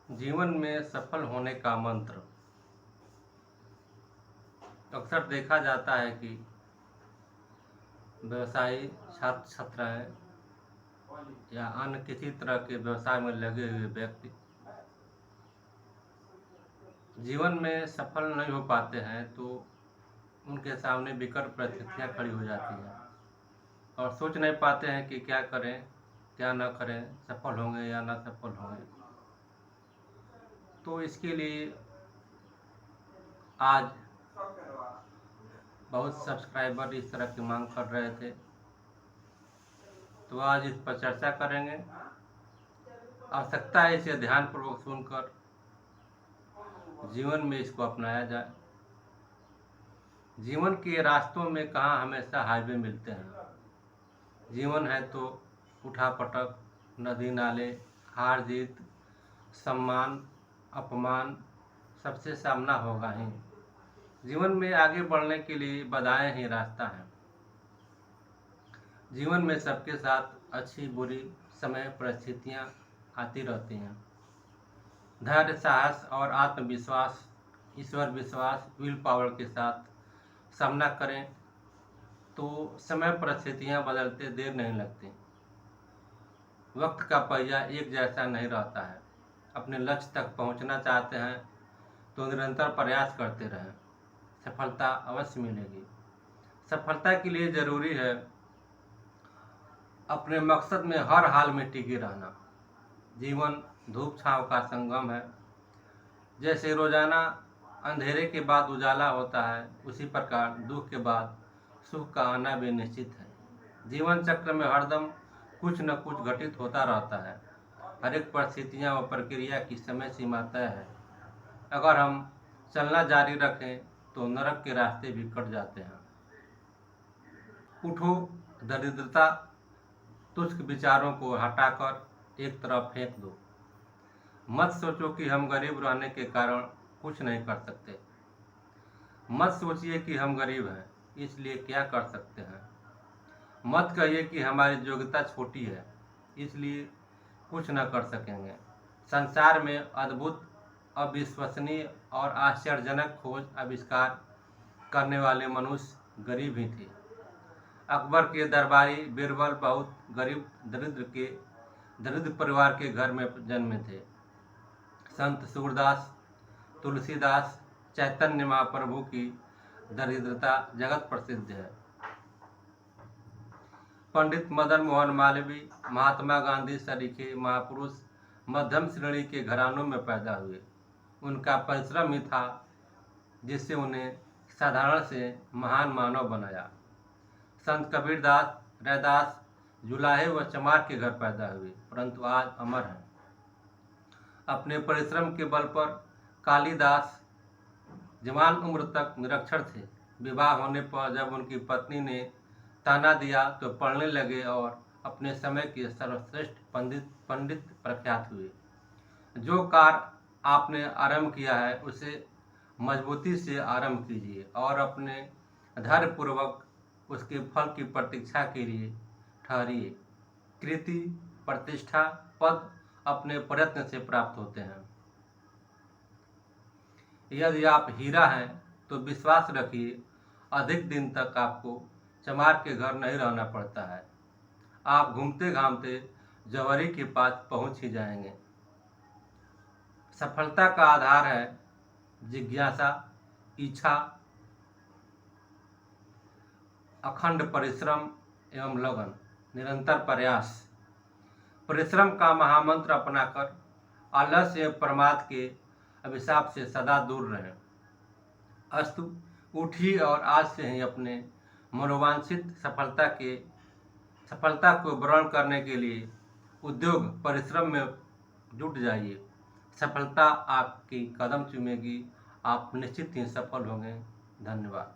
जीवन में सफल होने का मंत्र। अक्सर देखा जाता है कि व्यवसायी छात्र छात्राएं या अन्य किसी तरह के व्यवसाय में लगे हुए व्यक्ति जीवन में सफल नहीं हो पाते हैं तो उनके सामने विकट परिस्थितियां खड़ी हो जाती हैं और सोच नहीं पाते हैं कि क्या करें क्या न करें, सफल होंगे या ना सफल होंगे। तो इसके लिए आज बहुत सब्सक्राइबर इस तरह की मांग कर रहे थे, तो आज इस पर चर्चा करेंगे। आवश्यकता है इसे ध्यानपूर्वक सुनकर जीवन में इसको अपनाया जाए। जीवन के रास्तों में कहाँ हमेशा हाईवे मिलते हैं। जीवन है तो उठापटक, नदी नाले, हार जीत, सम्मान अपमान, सबसे सामना होगा ही। जीवन में आगे बढ़ने के लिए बाधाएं ही रास्ता है। जीवन में सबके साथ अच्छी बुरी समय परिस्थितियां आती रहती हैं। धैर्य, साहस और आत्मविश्वास, ईश्वर विश्वास, विल पावर के साथ सामना करें तो समय परिस्थितियां बदलते देर नहीं लगती। वक्त का पहिया एक जैसा नहीं रहता है। अपने लक्ष्य तक पहुंचना चाहते हैं तो निरंतर प्रयास करते रहें, सफलता अवश्य मिलेगी। सफलता के लिए जरूरी है अपने मकसद में हर हाल में टिके रहना। जीवन धूप छांव का संगम है। जैसे रोजाना अंधेरे के बाद उजाला होता है, उसी प्रकार दुख के बाद सुख का आना भी निश्चित है। जीवन चक्र में हरदम कुछ न कुछ घटित होता रहता है। हर एक परिस्थितियाँ व प्रक्रिया की समय सीमा तय है। अगर हम चलना जारी रखें तो नरक के रास्ते भी कट जाते हैं। उठो, दरिद्रता तुच्छ विचारों को हटाकर एक तरफ फेंक दो। मत सोचो कि हम गरीब रहने के कारण कुछ नहीं कर सकते। मत सोचिए कि हम गरीब हैं इसलिए क्या कर सकते हैं। मत कहिए कि हमारी योग्यता छोटी है इसलिए कुछ न कर सकेंगे। संसार में अद्भुत, अविश्वसनीय और आश्चर्यजनक खोज आविष्कार करने वाले मनुष्य गरीब ही थे। अकबर के दरबारी बीरबल बहुत गरीब दरिद्र परिवार के घर में जन्मे थे। संत सूरदास, तुलसीदास, चैतन्य महाप्रभु की दरिद्रता जगत प्रसिद्ध है। पंडित मदन मोहन मालवीय, महात्मा गांधी सरीखे महापुरुष मध्यम श्रेणी के घरानों में पैदा हुए। उनका परिश्रम ही था जिससे उन्हें साधारण से महान मानव बनाया। संत कबीरदास, रैदास जुलाहे व चमार के घर पैदा हुए परंतु आज अमर हैं। अपने परिश्रम के बल पर कालिदास जवान उम्र तक निरक्षर थे। विवाह होने पर जब उनकी पत्नी ने ताना दिया तो पढ़ने लगे और अपने समय के सर्वश्रेष्ठ पंडित प्रख्यात हुए। जो कार्य आपने आरंभ किया है उसे मजबूती से आरंभ कीजिए और अपने धैर्यपूर्वक उसके फल की प्रतीक्षा के लिए ठहरिए। कीर्ति, प्रतिष्ठा, पद अपने प्रयत्न से प्राप्त होते हैं। यदि आप हीरा हैं तो विश्वास रखिए अधिक दिन तक आपको चमार के घर नहीं रहना पड़ता है। आप घूमते घामते जौहरी के पास पहुंच ही जाएंगे। सफलता का आधार है जिज्ञासा, इच्छा, अखंड परिश्रम एवं लगन, निरंतर प्रयास। परिश्रम का महामंत्र अपनाकर आलस्य एवं प्रमाद के अभिशाप से सदा दूर रहें। अस्तु, उठिए और आज से ही अपने मनोवांछित सफलता को वर्ण करने के लिए उद्योग परिश्रम में जुट जाइए। सफलता आपकी कदम चूमेगी, आप निश्चित ही सफल होंगे। धन्यवाद।